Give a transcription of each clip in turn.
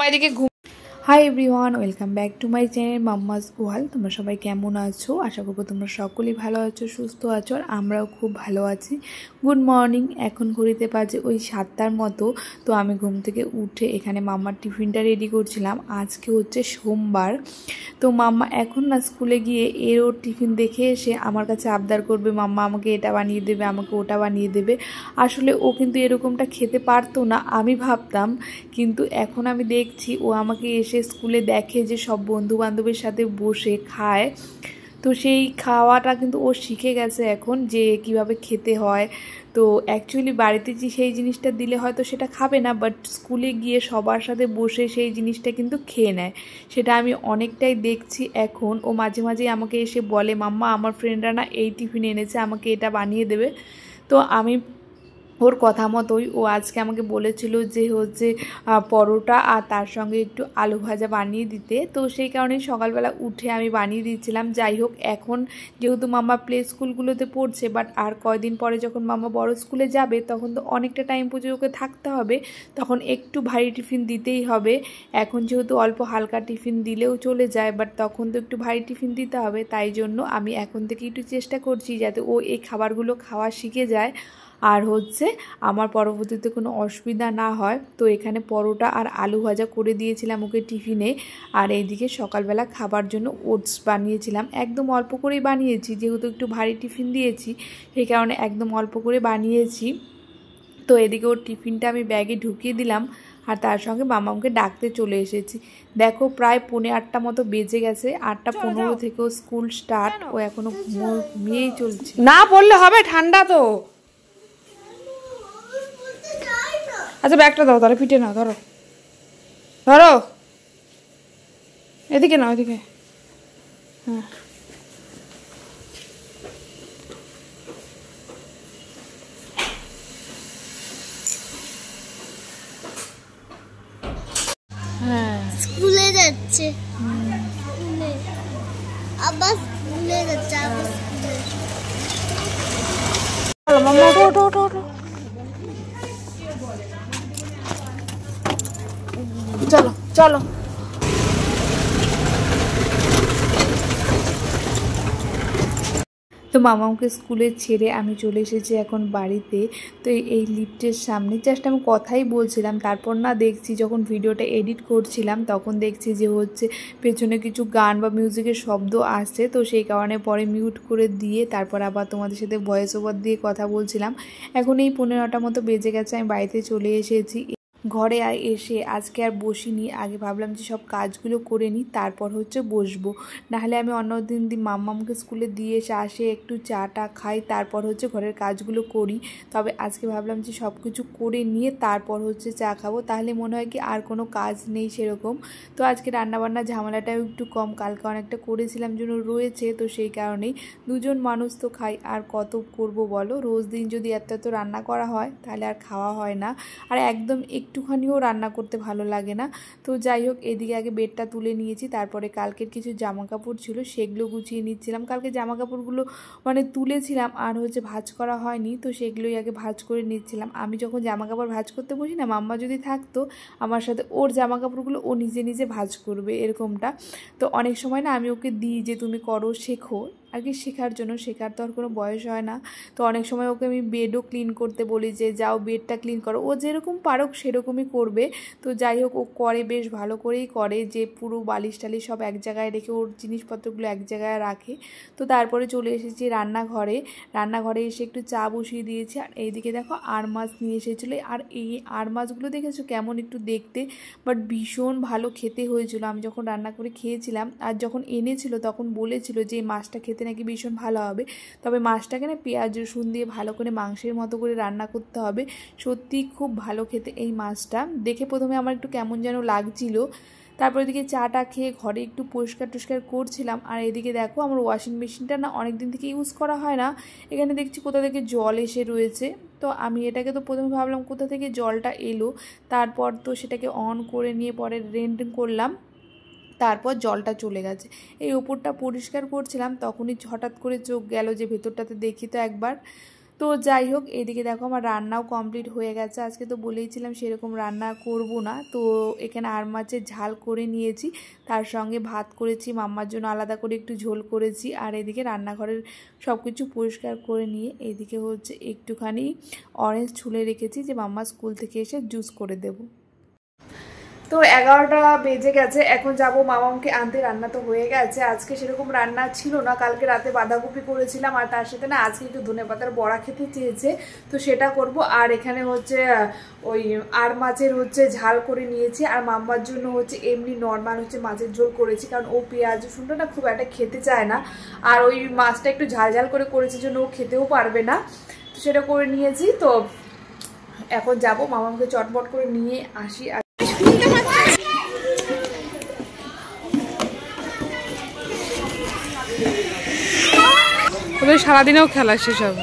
এদিকে ঘুম। Hi everyone, welcome back to my channel mamma's wall. তোমরা সবাই কেমন আছো? আশা করবো তোমরা সকলেই ভালো আছো, সুস্থ আছো, আর আমরাও খুব ভালো আছি। Good morning. এখন ঘড়িতে বাজে ওই 7টার মতো। তো আমি ঘুম থেকে উঠে এখানে মাম্মার টিফিনটা রেডি করছিলাম। আজকে হচ্ছে সোমবার। তো মাম্মা এখন না স্কুলে গিয়ে ওর টিফিন দেখে এসে আমার কাছে আবদার করবে, মাম্মা আমাকে এটা বানিয়ে দেবে, আমাকে ওটা বানিয়ে দেবে। আসলে ও কিন্তু এরকমটা খেতে পারতো না, আমি ভাবতাম। কিন্তু এখন আমি দেখছি ও আমাকে এসে স্কুলে দেখে যে সব বন্ধু বান্ধবের সাথে বসে খায়। তো সেই খাওয়াটা কিন্তু ও শিখে গেছে এখন, যে কিভাবে খেতে হয়। তো অ্যাকচুয়ালি বাড়িতে যে সেই জিনিসটা দিলে হয়তো সেটা খাবে না, বাট স্কুলে গিয়ে সবার সাথে বসে সেই জিনিসটা কিন্তু খেয়ে নেয়। সেটা আমি অনেকটাই দেখছি এখন। ও মাঝে মাঝেই আমাকে এসে বলে, মাম্মা আমার ফ্রেন্ডরা না এই টিফিন এনেছে, আমাকে এটা বানিয়ে দেবে। তো আমি ওর কথা মতোই, ও আজকে আমাকে বলেছিল যে হচ্ছে পরোটা আর তার সঙ্গে একটু আলু ভাজা বানিয়ে দিতে। তো সেই কারণেই সকালবেলা উঠে আমি বানিয়ে দিচ্ছিলাম। যাই হোক, এখন যেহেতু মাম্মা প্লে স্কুলগুলোতে পড়ছে, বাট আর কয়দিন পরে যখন মাম্মা বড় স্কুলে যাবে তখন তো অনেকটা টাইম পর্যন্ত ওকে থাকতে হবে, তখন একটু ভারী টিফিন দিতেই হবে। এখন যেহেতু অল্প হালকা টিফিন দিলেও চলে যায়, বাট তখন তো একটু ভারী টিফিন দিতে হবে। তাই জন্য আমি এখন থেকে একটু চেষ্টা করছি যাতে ও এই খাবারগুলো খাওয়া শিখে যায়, আর হচ্ছে আমার পরবর্তীতে কোনো অসুবিধা না হয়। তো এখানে পরোটা আর আলু ভাজা করে দিয়েছিলাম ওকে টিফিনে। আর এইদিকে সকালবেলা খাবার জন্য ওটস বানিয়েছিলাম, একদম অল্প করেই বানিয়েছি, যেহেতু একটু ভারী টিফিন দিয়েছি সেই কারণে একদম অল্প করে বানিয়েছি। তো এদিকে ওর টিফিনটা আমি ব্যাগে ঢুকিয়ে দিলাম, আর তার সঙ্গে মামাকে ডাকতে চলে এসেছি। দেখো প্রায় 8:45 মতো বেজে গেছে, 8:15 থেকেও স্কুল স্টার্ট। ও এখনো ঘুমিয়েই চলছে। না পড়লে হবে, ঠান্ডা তো। আচ্ছা ব্যাগটা দাও, তাহলে পিঠে নাও, ধরো ধরো, এদিকে নাও, এদিকে। হ্যাঁ হ্যাঁ স্কুলে যাচ্ছে, আবার স্কুলে যাচ্ছে, আবার স্কুলে। চলো মাম্মা, ওঠো ওঠো ওঠো ওঠো, চলো চলো। তো মামাকে স্কুলে ছেড়ে আমি চলে এসেছি এখন বাড়িতে। তো এই লিফটের সামনে জাস্ট আমি কথাই বলছিলাম, তারপর না দেখছি যখন ভিডিওটা এডিট করছিলাম তখন দেখছি যে হচ্ছে পেছনে কিছু গান বা মিউজিকের শব্দ আসছে। তো সেই কারণে পরে মিউট করে দিয়ে তারপর আবার তোমাদের সাথে ভয়েস ওভার দিয়ে কথা বলছিলাম। এখন এই 15টা মতো বেজে গেছে, আমি বাড়িতে চলে এসেছি। ঘরে এসে আজকে আর বসিনি, আগে ভাবলাম যে সব কাজগুলো করে নিই তারপর হচ্ছে বসবো। নাহলে আমি অন্যদিন মাম্মামকে স্কুলে দিয়ে এসে আসে একটু চাটা খাই, তারপর হচ্ছে ঘরের কাজগুলো করি। তবে আজকে ভাবলাম যে সব কিছু করে নিয়ে তারপর হচ্ছে চা খাবো, তাহলে মনে হয় কি আর কোনো কাজ নেই সেরকম। তো আজকে রান্নাবান্না ঝামেলাটাও একটু কম, কালকে অনেকটা করেছিলাম জন্য রয়েছে। তো সেই কারণেই দুজন মানুষ তো খাই, আর কত করব বলো। রোজ দিন যদি এত এত রান্না করা হয় তাহলে আর খাওয়া হয় না, আর একদম একটুখানিও রান্না করতে ভালো লাগে না। তো যাই হোক, এদিকে আগে বেডটা তুলে নিয়েছি, তারপরে কালকের কিছু জামা কাপড় ছিল সেগুলো গুছিয়ে নিচ্ছিলাম। কালকে জামা কাপড়গুলো মানে তুলেছিলাম আর হচ্ছে ভাঁজ করা হয়নি, তো সেগুলোই আগে ভাঁজ করে নিচ্ছিলাম। আমি যখন জামা কাপড় ভাঁজ করতে বসি না, মাম্মা যদি থাকতো আমার সাথে, ওর জামা কাপড়গুলো ও নিজে নিজে ভাঁজ করবে এরকমটা। তো অনেক সময় না আমি ওকে দিই যে তুমি করো, শেখো আর কি, শেখার জন্য। শেখার তো আর কোনো বয়স হয় না। তো অনেক সময় ওকে আমি বেডও ক্লিন করতে বলি যে যাও বেডটা ক্লিন করো, ও যেরকম পারুক সেরকমই করবে। তো যাই হোক, ও করে, বেশ ভালো করেই করে, যে পুরো বালিশ টালিশ সব এক জায়গায় রেখে ওর জিনিসপত্রগুলো এক জায়গায় রাখে। তো তারপরে চলে এসেছি রান্নাঘরে। রান্নাঘরে এসে একটু চা বসিয়ে দিয়েছি, আর এইদিকে দেখো আর মাছ নিয়ে এসেছিলো। আর এই আর মাছগুলো দেখেছো কেমন একটু দেখতে, বাট ভীষণ ভালো খেতে হয়েছিল। আমি যখন রান্না করে খেয়েছিলাম, আর যখন এনেছিল তখন বলেছিল যে এই মাছটা খেতে নাকি ভীষণ ভালো হবে। তবে মাছটাকে না পেঁয়াজ রসুন দিয়ে ভালো করে মাংসের মতো করে রান্না করতে হবে। সত্যি খুব ভালো খেতে এই মাছটা। দেখে প্রথমে আমার একটু কেমন যেন লাগছিল, তারপর এদিকে চাটা খেয়ে ঘরে একটু পরিষ্কার টরিষ্কার করছিলাম। আর এদিকে দেখো আমার ওয়াশিং মেশিনটা না অনেক দিন থেকে ইউজ করা হয় না, এখানে দেখছি কোথা থেকে জল এসে রয়েছে। তো আমি এটাকে তো প্রথমে ভাবলাম কোথা থেকে জলটা এলো, তারপর তো সেটাকে অন করে নিয়ে পরে রেন্ট করলাম, তারপর জলটা চলে গেছে। এই ওপরটা পরিষ্কার করছিলাম, তখনই হঠাৎ করে চোখ গেল যে ভেতরটাতে দেখি তো একবার। তো যাই হোক, এদিকে দেখো আমার রান্নাও কমপ্লিট হয়ে গেছে। আজকে তো বলেইছিলাম সেরকম রান্না করব না, তো এখানে আর মাছের ঝাল করে নিয়েছি, তার সঙ্গে ভাত করেছি, মাম্মার জন্য আলাদা করে একটু ঝোল করেছি। আর এদিকে রান্নাঘরের সব কিছু পরিষ্কার করে নিয়ে এদিকে হচ্ছে একটুখানি অরেঞ্জ ছুলে রেখেছি যে মাম্মা স্কুল থেকে এসে জুস করে দেবো। তো 11টা বেজে গেছে, এখন যাব মামাকে আনতে। রান্না তো হয়ে গেছে, আজকে সেরকম রান্না ছিল না, কালকে রাতে বাঁধাকপি করেছিলাম আর তার সাথে না আজকে একটু ধনেপাতার বড়া খেতে চেয়েছে, তো সেটা করব। আর এখানে হচ্ছে ওই আর মাছের হচ্ছে ঝাল করে নিয়েছি, আর মাম্মার জন্য হচ্ছে এমনি নর্মাল হচ্ছে মাছের ঝোল করেছি, কারণ ও পেঁয়াজ রসুনটা না খুব একটা খেতে চায় না, আর ওই মাছটা একটু ঝাল ঝাল করে করেছি জন্য ও খেতেও পারবে না, তো সেটা করে নিয়েছি। তো এখন যাব মামাকে চটপট করে নিয়ে আসি। আর ওদের সারাদিনেও খেলা শেষ হবে।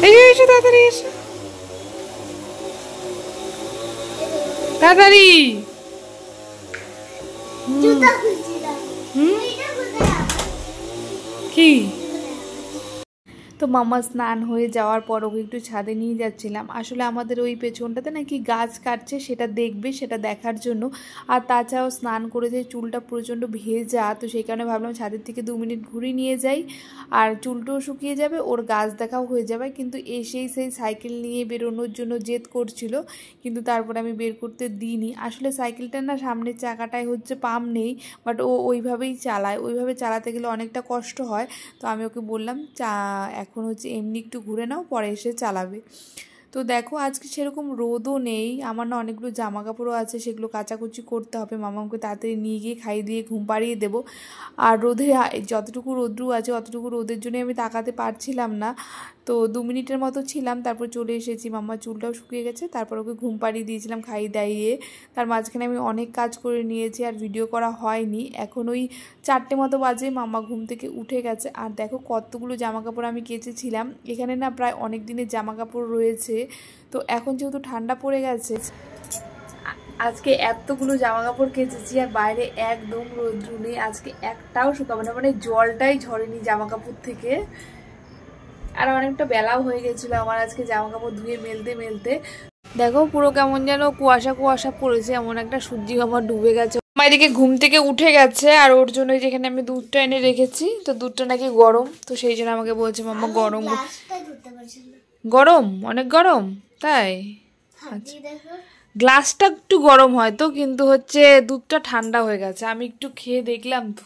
এসো তাড়াতাড়ি, এসো তাড়াতাড়ি। কি তো মামা স্নান হয়ে যাওয়ার পর ওকে একটু ছাদে নিয়ে যাচ্ছিলাম। আসলে আমাদের ওই পেছনটাতে নাকি গাছ কাটছে, সেটা দেখবে, সেটা দেখার জন্য। আর তাছাড়াও স্নান করে যে চুলটা প্রচণ্ড ভেজা, তো সেই কারণে ভাবলাম ছাদের থেকে 2 মিনিট ঘুরিয়ে নিয়ে যাই, আর চুলটাও শুকিয়ে যাবে, ওর গাছ দেখাও হয়ে যাবে। কিন্তু এসেই সেই সাইকেল নিয়ে বেরোনোর জন্য জেদ করছিল, কিন্তু তারপর আমি বের করতে দিইনি। আসলে সাইকেলটার না সামনের চাকাটায় হচ্ছে পাম্প নেই, বাট ও ওইভাবেই চালায়, ওইভাবে চালাতে গেলে অনেকটা কষ্ট হয়। তো আমি ওকে বললাম এখন হচ্ছে এমনি একটু ঘুরে নাও, পরে এসে চালাবে। তো দেখো আজকে সেরকম রোদও নেই, আমার না অনেকগুলো জামা কাপড়ও আছে, সেগুলো কাচাকুচি করতে হবে। মামাকে তাড়াতাড়ি নিয়ে গিয়ে খাইয়ে দিয়ে ঘুম পাড়িয়ে দেবো। আর রোদে যতটুকু রোদ্রু আছে অতটুকু রোদের জন্য আমি তাকাতে পারছিলাম না, তো 2 মিনিটের মতো ছিলাম, তারপর চলে এসেছি। মাম্মার চুলটাও শুকিয়ে গেছে, তারপর ওকে ঘুম পাড়িয়ে দিয়েছিলাম খাইয়ে দাইয়ে। তার মাঝখানে আমি অনেক কাজ করে নিয়েছি, আর ভিডিও করা হয়নি। এখন ওই 4টে মতো বাজে, মাম্মা ঘুম থেকে উঠে গেছে। আর দেখো কতগুলো জামা কাপড় আমি কেচেছিলাম, এখানে না প্রায় অনেক দিনের জামা কাপড় রয়েছে। তো এখন যেহেতু ঠান্ডা পড়ে গেছে, আজকে এতগুলো জামা কাপড় কেচেছি, আর বাইরে একদম রোদ্রু নেই, আজকে একটাও শুকাবে না, মানে জলটাই ঝরেনি জামা কাপড় থেকে। আর অনেকটা বেলাও হয়ে গেছিলো আমার আজকে জামা কাপড় ধুয়ে মেলতে মেলতে। দেখো পুরো কেমন যেন কুয়াশা কুয়াশা পড়েছে, এমন একটা সূর্যি আমার ডুবে গেছে। আমার এদিকে ঘুম থেকে উঠে গেছে, আর ওর জন্য যেখানে আমি দুধটা এনে রেখেছি, তো দুধটা নাকি গরম, তো সেই জন্য আমাকে বলছে মাম্মা গরম গরম, অনেক গরম, তাই আচ্ছা গ্লাসটা একটু গরম হয়তো, কিন্তু হচ্ছে দুধটা ঠান্ডা হয়ে গেছে। আমি একটু খেয়ে দেখলাম, তো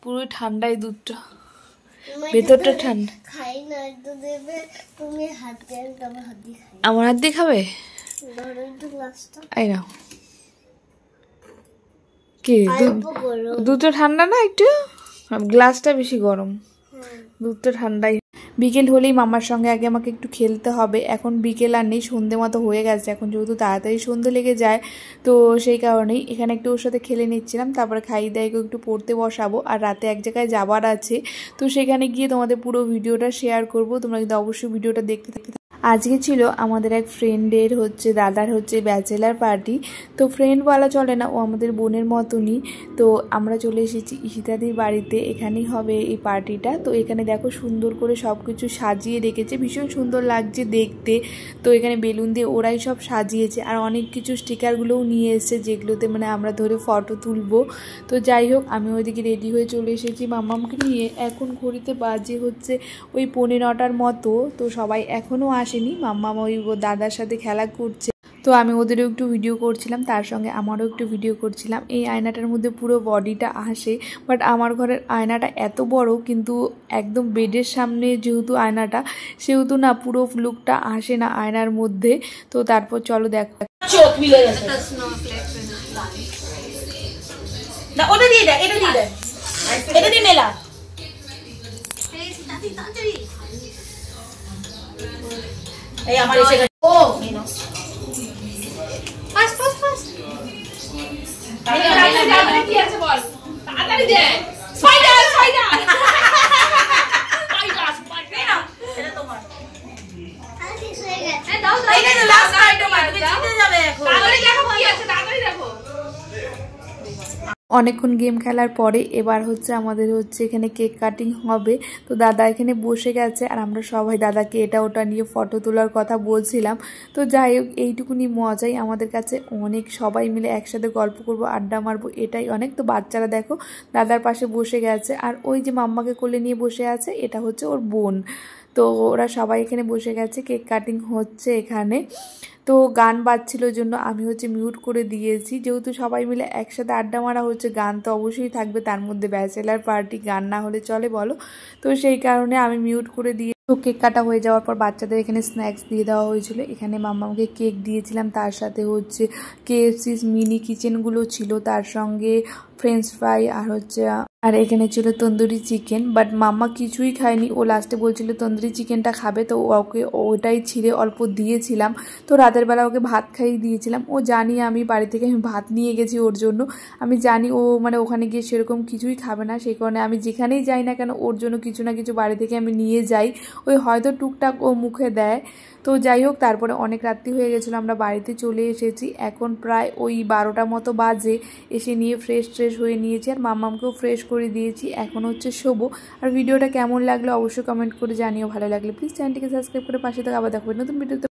পুরোই ঠান্ডাই দুধটা, ভেতরটা ঠান্ডা। আমার হাত দিয়ে খাবে? এই নাও। কি দুধটা ঠান্ডা না, একটু গ্লাসটা বেশি গরম, দুধটা ঠান্ডাই। বিকেল হলেই মামার সঙ্গে আগে আমাকে একটু খেলতে হবে। এখন বিকেল আর নেই, সন্ধে মতো হয়ে গেছে, এখন যেহেতু তাড়াতাড়ি সন্ধে লেগে যায়, তো সেই কারণেই এখানে একটু ওর সাথে খেলে নিচ্ছিলাম। তারপরে খাইয়ে দাইয়ে একটু পড়তে বসাবো, আর রাতে এক জায়গায় যাবার আছে, তো সেখানে গিয়ে তোমাদের পুরো ভিডিওটা শেয়ার করব। তোমরা কিন্তু অবশ্যই ভিডিওটা দেখতে থাকতে। আজকে ছিল আমাদের এক ফ্রেন্ডের হচ্ছে দাদার হচ্ছে ব্যাচেলার পার্টি, তো ফ্রেন্ড বলা চলে না, ও আমাদের বোনের মতনই। তো আমরা চলে এসেছি ঈশিতাদির বাড়িতে, এখানেই হবে এই পার্টিটা। তো এখানে দেখো সুন্দর করে সব কিছু সাজিয়ে রেখেছে, ভীষণ সুন্দর লাগছে দেখতে। তো এখানে বেলুন দিয়ে ওরাই সব সাজিয়েছে, আর অনেক কিছু স্টিকারগুলোও নিয়ে এসেছে, যেগুলোতে মানে আমরা ধরে ফটো তুলবো। তো যাই হোক, আমি ওইদিকে রেডি হয়ে চলে এসেছি মাম্মামকে নিয়ে। এখন ঘড়িতে বাজে হচ্ছে ওই 9:15 মতো, তো সবাই এখনও আসেনি, মাম্মা ওই দাদার সাথে খেলা করছে। তো আমি ওদেরও একটু ভিডিও করছিলাম, তার সঙ্গে আমারও একটু ভিডিও করছিলাম। এই আয়নাটার মধ্যে পুরো বডিটা আসে, বাট আমার ঘরের আয়নাটা এত বড়, কিন্তু একদম বেডের সামনে যেহেতু আয়নাটা, সেহেতু না পুরো লুকটা আসে না আয়নার মধ্যে। তো তারপর চলো দেখো, চোখ মিলে গেছে না, ওটা দিয়ে দে, এটা দিয়ে দে, এটা দিয়ে মেলা। এই আমার এসে গেছে, ও মিনো ফাস্ট ফাস্ট ফাস্ট তাড়াতাড়ি কি আছে বল, তাড়াতাড়ি দে। স্পাইডার স্পাইডার স্পাইডার স্পাইডার না, এটা তোমার আরে শেষ হয়ে গেছে। দাও দাও, এটা লাস্ট আইটেম, তুমি জিতে যাবে এখন। তাড়াতাড়ি দেখো অনেকক্ষণ গেম খেলার পরে এবার হচ্ছে আমাদের হচ্ছে এখানে কেক কাটিং হবে। তো দাদা এখানে বসে গেছে আর আমরা সবাই দাদাকে এটা ওটা নিয়ে ফটো তোলার কথা বলছিলাম। তো যাই হোক, এইটুকুনি মজাই আমাদের কাছে অনেক, সবাই মিলে একসাথে গল্প করবো, আড্ডা মারবো, এটাই অনেক। তো বাচ্চারা দেখো দাদার পাশে বসে গেছে, আর ওই যে মাম্মাকে কোলে নিয়ে বসে আছে এটা হচ্ছে ওর বোন। তো ওরা সবাই এখানে বসে গেছে, কেক কাটিং হচ্ছে এখানে। তো গান বাজছিল জন্য আমি হচ্ছে মিউট করে দিয়েছি, যেহেতু সবাই মিলে একসাথে আড্ডা মারা হচ্ছে, গান তো অবশ্যই থাকবে, তার মধ্যে ব্যাচেলার পার্টি, গান না হলে চলে বলো। তো সেই কারণে আমি মিউট করে দিয়ে, তো কেক কাটা হয়ে যাওয়ার পর বাচ্চাদের এখানে স্ন্যাক্স দিয়ে দেওয়া হয়েছিল। এখানে মাম্মাকে কেক দিয়েছিলাম, তার সাথে হচ্ছে KFC মিনি কিচেনগুলো ছিল, তার সঙ্গে ফ্রেঞ্চ ফ্রাই আর এখানে ছিল তন্দুরি চিকেন। বাট মাম্মা কিছুই খায়নি, ও লাস্টে বলছিল তন্দুরি চিকেনটা খাবে, তো ওকে ওটাই ছিঁড়ে অল্প দিয়েছিলাম। তো রাতের বেলা ওকে ভাত খাইয়ে দিয়েছিলাম। ও জানি আমি বাড়ি থেকে আমি ভাত নিয়ে গেছি ওর জন্য, আমি জানি ও মানে ওখানে গিয়ে সেরকম কিছুই খাবে না, সেই কারণে আমি যেখানেই যাই না কেন ওর জন্য কিছু না কিছু বাড়ি থেকে আমি নিয়ে যাই, ওই হয়তো টুকটাক ও মুখে দেয়। তো যাই হোক, তারপরে অনেক রাত্রি হয়ে গেছিলো, আমরা বাড়িতে চলে এসেছি, এখন প্রায় ওই 12টা মতো বাজে। এসে নিয়ে ফ্রেশ হয়ে নিয়েছি আর মাম্মামকেও ফ্রেশ করে দিয়েছি, এখন হচ্ছে শোবো। আর ভিডিওটা কেমন লাগলো অবশ্যই কমেন্ট করে জানিও, ভালো লাগলে প্লিজ চ্যানেলটিকে সাবস্ক্রাইব করে পাশে থেকে আবার দেখো নতুন ভিডিওতে।